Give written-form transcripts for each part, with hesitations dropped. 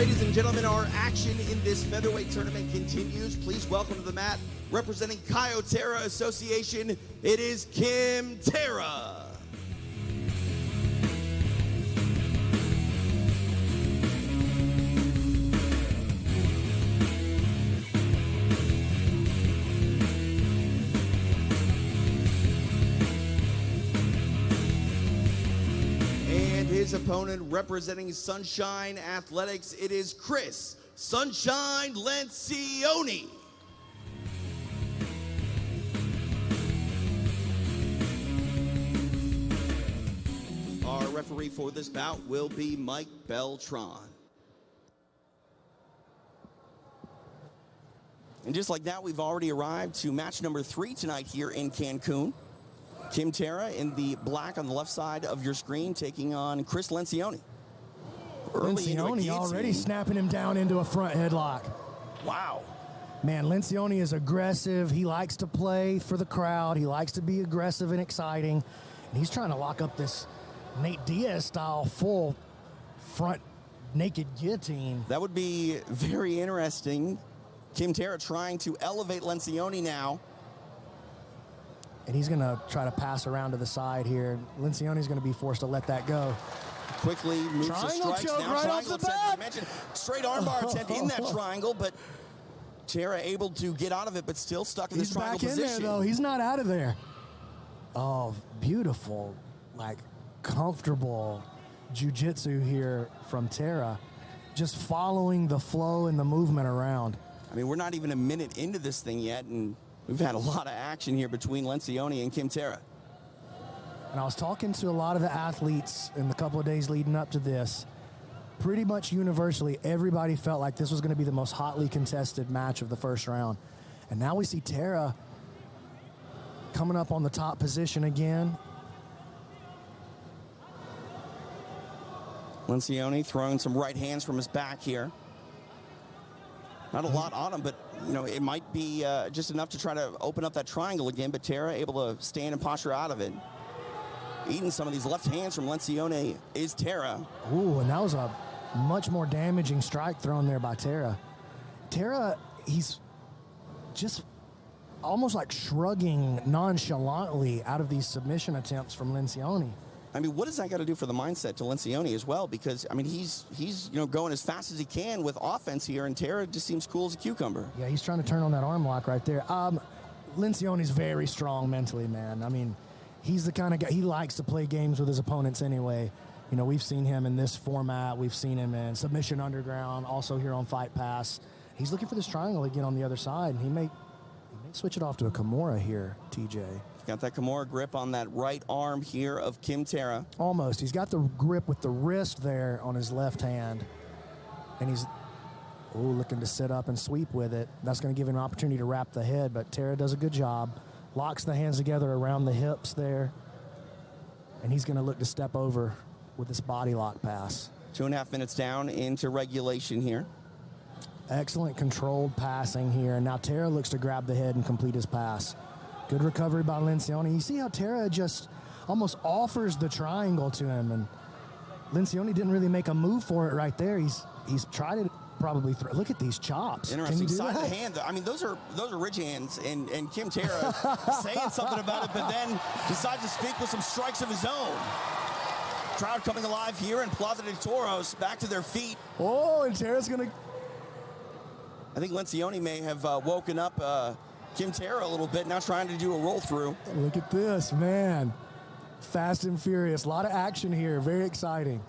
Ladies and gentlemen, our action in this featherweight tournament continues. Please welcome to the mat, representing Terra Association, it is Kim Terra. His opponent, representing Sunshine Athletics, it is Chris Sunshine Lencioni. Our referee for this bout will be Mike Beltran. And just like that, we've already arrived to match number 3 tonight here in Cancun. Kim Terra in the black on the left side of your screen, taking on Chris Lencioni. Lencioni already snapping him down into a front headlock. Wow. Man, Lencioni is aggressive. He likes to play for the crowd. He likes to be aggressive and exciting. And he's trying to lock up this Nate Diaz-style full front naked guillotine. That would be very interesting. Kim Terra trying to elevate Lencioni now. And he's going to try to pass around to the side here. Lencioni's going to be forced to let that go. Quickly moves to strikes. Now right triangle attempt. You mentioned straight armbar attempt in that triangle, but Terra able to get out of it, but still stuck in this triangle position. He's back in there, though. He's not out of there. Oh, beautiful, like comfortable jiu-jitsu here from Terra. Just following the flow and the movement around. I mean, we're not even a minute into this thing yet, and we've had a lot of action here between Lencioni and Kim Terra. And I was talking to a lot of the athletes in the couple of days leading up to this. Pretty much universally, everybody felt like this was going to be the most hotly contested match of the first round. And now we see Terra coming up on the top position again. Lencioni throwing some right hands from his back here. Not a lot on him, but you know, it might be just enough to try to open up that triangle again, but Terra able to stand and posture out of it. Eating some of these left hands from Lencioni is Terra. Ooh, and that was a much more damaging strike thrown there by Terra. Terra, he's just almost like shrugging nonchalantly out of these submission attempts from Lencioni. I mean, what does that got to do for the mindset to Lencioni as well? Because, I mean, he's you know, going as fast as he can with offense here, and Terra just seems cool as a cucumber. Yeah, he's trying to turn on that arm lock right there. Lencioni's very strong mentally, man. I mean, he's the kind of guy, he likes to play games with his opponents anyway. You know, we've seen him in this format. We've seen him in Submission Underground, also here on Fight Pass. He's looking for this triangle again on the other side, and he may switch it off to a Kimura here, TJ. Got that Kimura grip on that right arm here of Kim Terra. Almost. He's got the grip with the wrist there on his left hand. And he's looking to sit up and sweep with it. That's going to give him an opportunity to wrap the head, but Terra does a good job. Locks the hands together around the hips there. And he's going to look to step over with this body lock pass. 2.5 minutes down into regulation here. Excellent controlled passing here. Now Terra looks to grab the head and complete his pass. Good recovery by Lencioni. You see how Terra just almost offers the triangle to him, and Lencioni didn't really make a move for it right there. He's tried it probably. Look at these chops. Interesting side of the hand. I mean, those are ridge hands, and Kim Terra saying something about it, but then decides to speak with some strikes of his own. Crowd coming alive here in Plaza de Toros, back to their feet. Oh, and Terra's gonna. I think Lencioni may have woken up Kim Terra a little bit, now trying to do a roll through. Look at this, man. Fast and furious. A lot of action here. Very exciting.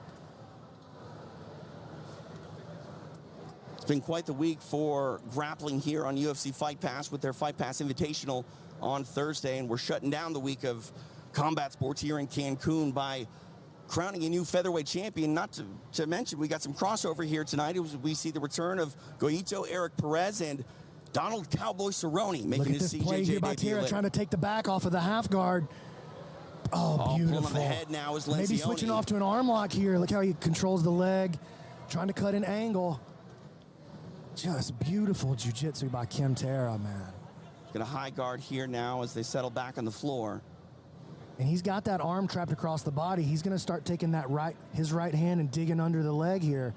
It's been quite the week for grappling here on UFC Fight Pass with their Fight Pass Invitational on Thursday, and we're shutting down the week of combat sports here in Cancun by crowning a new featherweight champion. Not to mention, we got some crossover here tonight. We see the return of Goyito Eric Perez and Donald Cowboy Cerrone making his CJJ play here by Terra, trying to take the back off of the half guard. Oh, beautiful. Pulling on the head now is Lencioni. Maybe switching off to an arm lock here. Look how he controls the leg, trying to cut an angle. Just beautiful jiu-jitsu by Kim Terra, man. Got a high guard here now as they settle back on the floor. And he's got that arm trapped across the body. He's going to start taking that his right hand and digging under the leg here.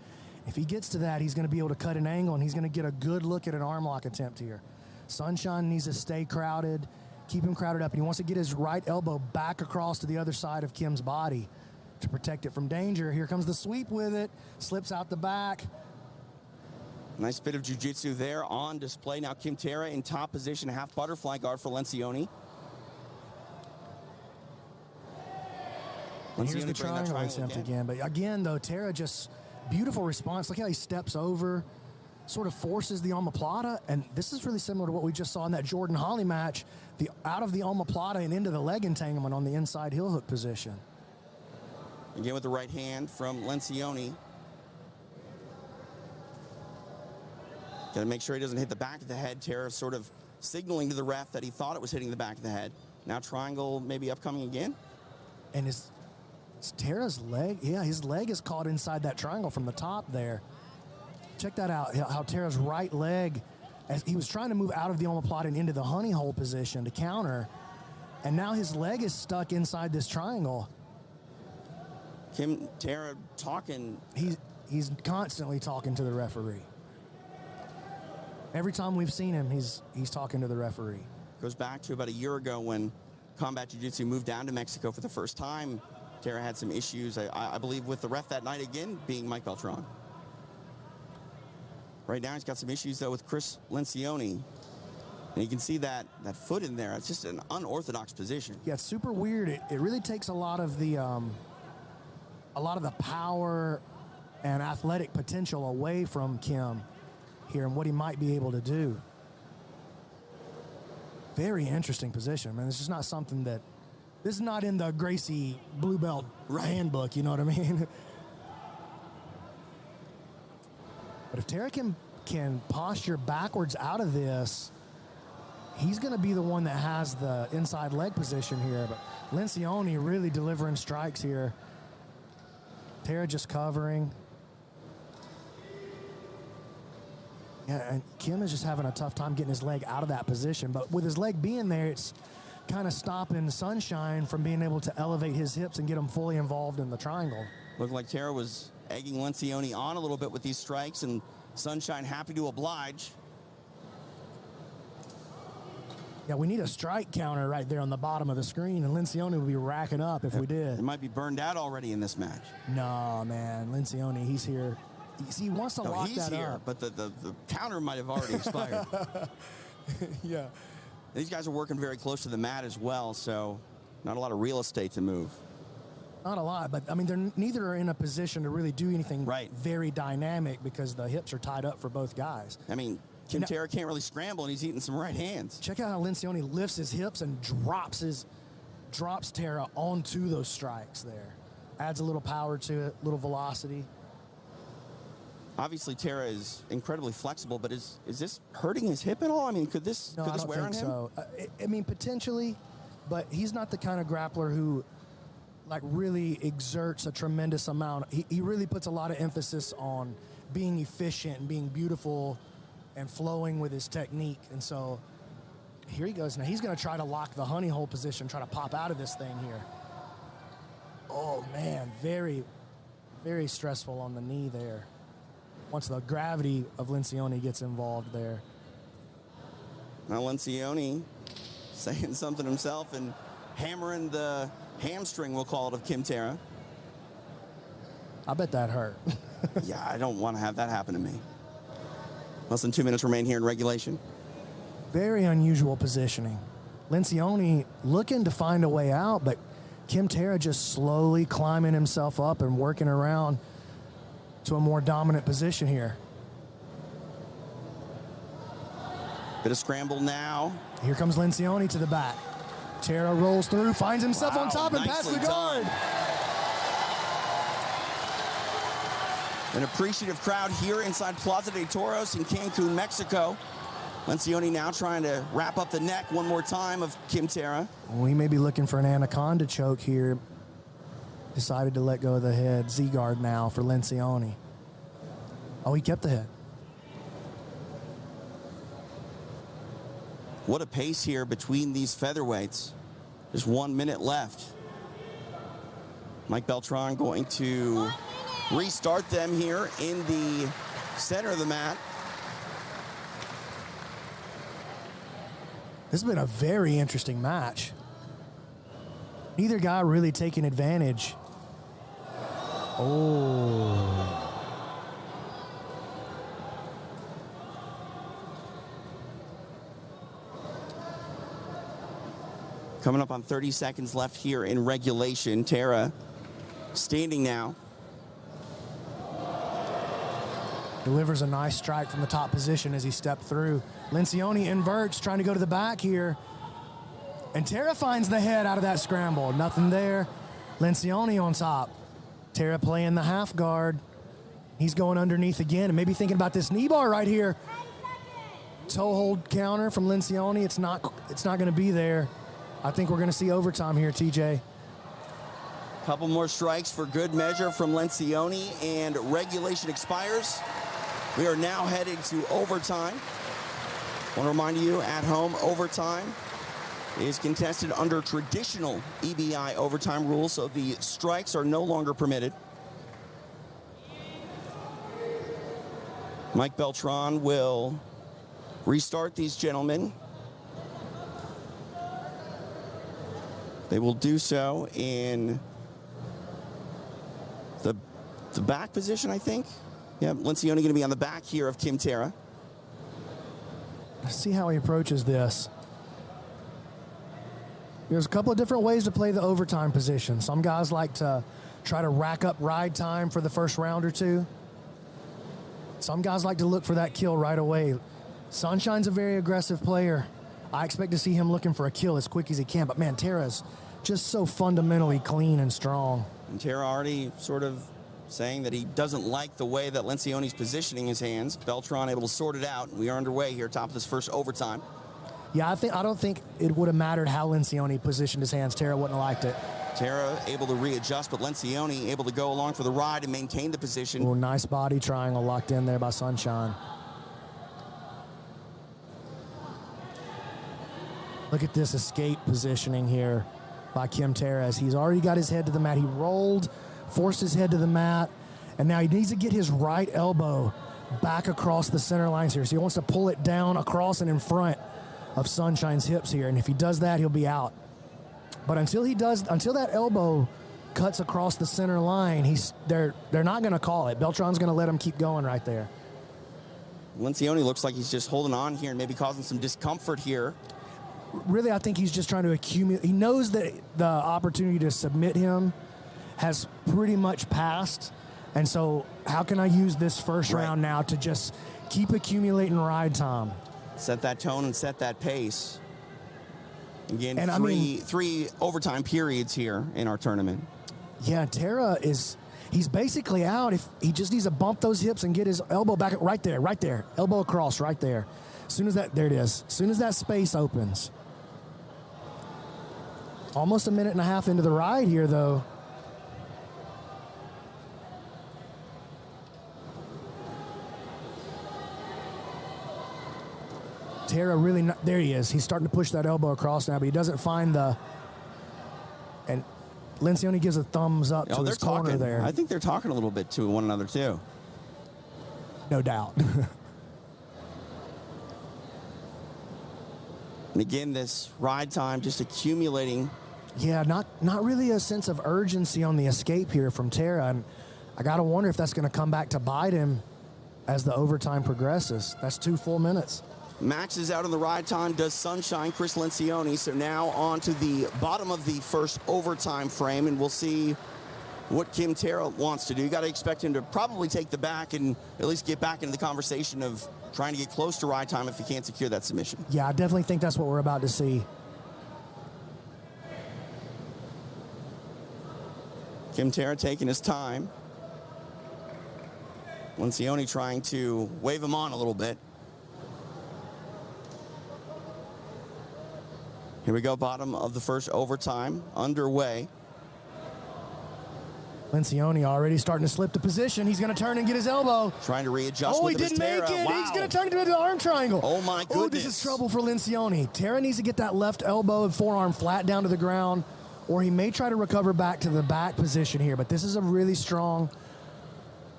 If he gets to that, he's going to be able to cut an angle, and he's going to get a good look at an arm lock attempt here. Sunshine needs to stay crowded, keep him crowded up, and he wants to get his right elbow back across to the other side of Kim's body to protect it from danger. Here comes the sweep with it, slips out the back. Nice bit of jiu-jitsu there on display. Now Kim Terra in top position, half butterfly guard for Lencioni. And here's the triangle attempt again. But again, though, Terra just beautiful response. Look how he steps over, sort of forces the omoplata. And this is really similar to what we just saw in that Jordan Holly match, out of the omoplata and into the leg entanglement on the inside heel hook position. Again with the right hand from Lencioni. Got to make sure he doesn't hit the back of the head. Terra sort of signaling to the ref that he thought it was hitting the back of the head. Now triangle maybe upcoming again. And it's Terra's leg. Yeah, his leg is caught inside that triangle from the top there. Check that out, how Terra's right leg, as he was trying to move out of the omoplata and into the honey hole position to counter, and now his leg is stuck inside this triangle. Kim Terra talking. He's constantly talking to the referee. Every time we've seen him, he's talking to the referee. Goes back to about a year ago when Combat Jiu-Jitsu moved down to Mexico for the first time. Terra had some issues, I believe, with the ref that night again, being Mike Beltran. Right now, he's got some issues, though, with Chris Lencioni. And you can see that foot in there. It's just an unorthodox position. Yeah, it's super weird. It really takes a lot of the power and athletic potential away from Kim here and what he might be able to do. Very interesting position, man. It's just not something that, this is not in the Gracie Blue Belt handbook, you know what I mean? But if Terra can posture backwards out of this, he's going to be the one that has the inside leg position here. But Lencioni really delivering strikes here. Terra just covering. Yeah, and Kim is just having a tough time getting his leg out of that position. But with his leg being there, it's kind of stopping Sunshine from being able to elevate his hips and get him fully involved in the triangle. Looked like Terra was egging Lencioni on a little bit with these strikes, and Sunshine happy to oblige. Yeah, we need a strike counter right there on the bottom of the screen, and Lencioni would be racking up if we did. It might be burned out already in this match. No, man, Lencioni, he's here. He wants to lock that up. But the counter might have already expired. Yeah. These guys are working very close to the mat as well, so not a lot of real estate to move. Not a lot, but I mean, they're neither are in a position to really do anything very dynamic because the hips are tied up for both guys. I mean, Kim Terra can't really scramble, and he's eating some right hands. Check out how Lencioni lifts his hips and drops Terra onto those strikes there. Adds a little power to it, little velocity. Obviously, Terra is incredibly flexible, but is this hurting his hip at all? I mean, could this wear on him? No, I don't think so. I mean, potentially, but he's not the kind of grappler who like really exerts a tremendous amount. He really puts a lot of emphasis on being efficient and being beautiful and flowing with his technique. And so here he goes. Now he's going to try to lock the honey hole position, try to pop out of this thing here. Oh, man, very, very stressful on the knee there. Once the gravity of Lencioni gets involved there. Now Lencioni saying something himself and hammering the hamstring, we'll call it, of Kim Terra. I bet that hurt. Yeah, I don't want to have that happen to me. Less than 2 minutes remain here in regulation. Very unusual positioning. Lencioni looking to find a way out, but Kim Terra just slowly climbing himself up and working around to a more dominant position here. Bit of scramble now. Here comes Lencioni to the back. Terra rolls through, finds himself on top and past the guard. An appreciative crowd here inside Plaza de Toros in Cancun, Mexico. Lencioni now trying to wrap up the neck one more time of Kim Terra. We may be looking for an anaconda choke here. Decided to let go of the head. Z-guard now for Lencioni. Oh, he kept the head. What a pace here between these featherweights. Just 1 minute left. Mike Beltran going to restart them here in the center of the mat. This has been a very interesting match. Neither guy really taking advantage. Oh. Coming up on 30 seconds left here in regulation. Terra standing now. Delivers a nice strike from the top position as he stepped through. Lencioni inverts, trying to go to the back here. And Terra finds the head out of that scramble. Nothing there. Lencioni on top. Terra playing the half guard. He's going underneath again and maybe thinking about this knee bar right here. Toe hold counter from Lencioni. It's not going to be there. I think we're going to see overtime here, TJ. Couple more strikes for good measure from Lencioni, and regulation expires. We are now headed to overtime. I want to remind you at home, overtime is contested under traditional EBI overtime rules, so the strikes are no longer permitted. Mike Beltran will restart these gentlemen. They will do so in the back position, I think. Yeah, Lencioni going to be on the back here of Kim Terra. Let's see how he approaches this. There's a couple of different ways to play the overtime position. Some guys like to try to rack up ride time for the first round or two. Some guys like to look for that kill right away. Sunshine's a very aggressive player. I expect to see him looking for a kill as quick as he can. But, man, Terra's just so fundamentally clean and strong. And Terra already sort of saying that he doesn't like the way that Lencioni's positioning his hands. Beltran able to sort it out. We are underway here, top of this first overtime. Yeah, I don't think it would have mattered how Lencioni positioned his hands. Terra wouldn't have liked it. Terra able to readjust, but Lencioni able to go along for the ride and maintain the position. Oh, nice body triangle locked in there by Sunshine. Look at this escape positioning here by Kim Terra as he's already got his head to the mat. He rolled, forced his head to the mat, and now he needs to get his right elbow back across the center lines here. So he wants to pull it down across and in front of Sunshine's hips here, and if he does that, he'll be out. But until that elbow cuts across the center line, they're not going to call it. Beltran's going to let him keep going right there. Lencioni looks like he's just holding on here and maybe causing some discomfort here. Really, I think he's just trying to accumulate. He knows that the opportunity to submit him has pretty much passed, and so how can I use this first round now to just keep accumulating ride time? Set that tone and set that pace. Again, and three overtime periods here in our tournament. Yeah, Terra he's basically out. If he just needs to bump those hips and get his elbow back right there. Elbow across right there. There it is. As soon as that space opens. Almost a minute and a half into the ride here, though. Terra really, there he is. He's starting to push that elbow across now, but he doesn't find and Lencioni gives a thumbs up to his corner there. I think they're talking a little bit to one another, too. No doubt. And again, this ride time just accumulating. Yeah, not really a sense of urgency on the escape here from Terra. And I got to wonder if that's going to come back to bite him as the overtime progresses. That's 2 full minutes. Maxes out on the ride time, does Sunshine, Chris Lencioni. So now on to the bottom of the first overtime frame, and we'll see what Kim Terra wants to do. You got to expect him to probably take the back and at least get back into the conversation of trying to get close to ride time if he can't secure that submission. Yeah, I definitely think that's what we're about to see. Kim Terra taking his time. Lencioni trying to wave him on a little bit. Here we go, bottom of the first overtime underway. Lencioni already starting to slip the position. He's going to turn and get his elbow. Trying to readjust. Oh, he didn't make it. Wow. He's going to turn into the arm triangle. Oh, my goodness. Oh, this is trouble for Lencioni. Terra needs to get that left elbow and forearm flat down to the ground, or he may try to recover back to the back position here. But this is a really strong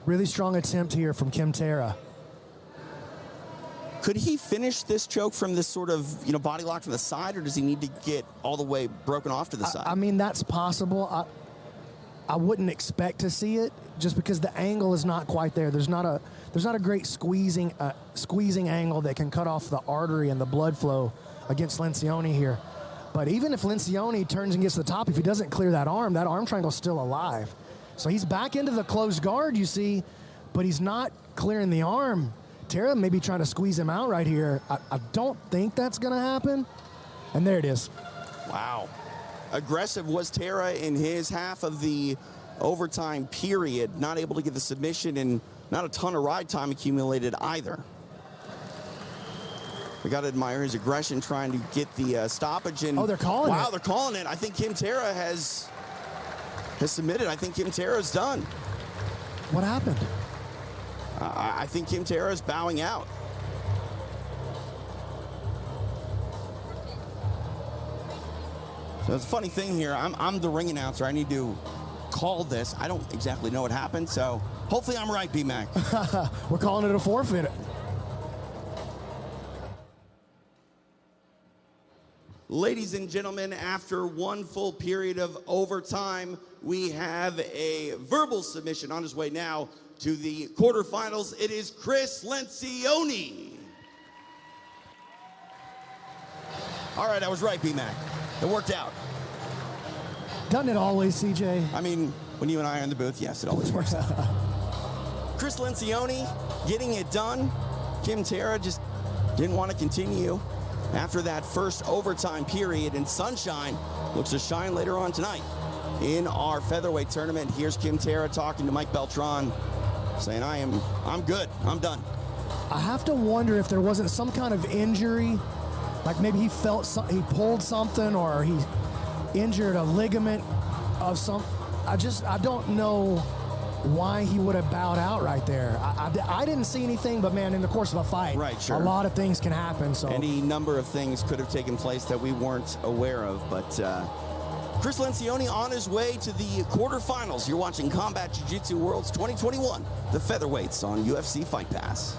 Really strong attempt here from Kim Terra. Could he finish this choke from this sort of, body lock from the side, or does he need to get all the way broken off to the side? I mean, that's possible. I wouldn't expect to see it just because the angle is not quite there. There's not a great squeezing angle that can cut off the artery and the blood flow against Lencioni here. But even if Lencioni turns and gets to the top, if he doesn't clear that arm triangle's still alive. So he's back into the closed guard, you see, but he's not clearing the arm. Terra may be trying to squeeze him out right here. I don't think that's going to happen. And there it is. Wow. Aggressive was Terra in his half of the overtime period. Not able to get the submission, and not a ton of ride time accumulated either. We got to admire his aggression trying to get the stoppage. And they're calling it. Wow, they're calling it. I think Kim Terra has submitted. I think Kim Terra's done. What happened? I think Kim Terra is bowing out. So it's a funny thing here. I'm the ring announcer. I need to call this. I don't exactly know what happened, so hopefully I'm right, B-Mac. We're calling it a forfeit. Ladies and gentlemen, after one full period of overtime, we have a verbal submission on his way now to the quarterfinals. It is Chris Lencioni. All right, I was right, B-Mac. It worked out. Doesn't it always, CJ? I mean, when you and I are in the booth, yes, it always works out. Chris Lencioni getting it done. Kim Terra just didn't want to continue after that first overtime period, and sunshine looks to shine later on tonight in our featherweight tournament. Here's Kim Terra talking to Mike Beltran, saying, I'm good, I'm done. I have to wonder if there wasn't some kind of injury, like maybe he pulled something, or he injured a ligament of some. I don't know why he would have bowed out right there. I didn't see anything, but man, in the course of a fight, right, sure, a lot of things can happen. So any number of things could have taken place that we weren't aware of, but Chris Lencioni on his way to the quarterfinals. You're watching Combat Jiu-Jitsu Worlds 2021, the Featherweights on UFC Fight Pass.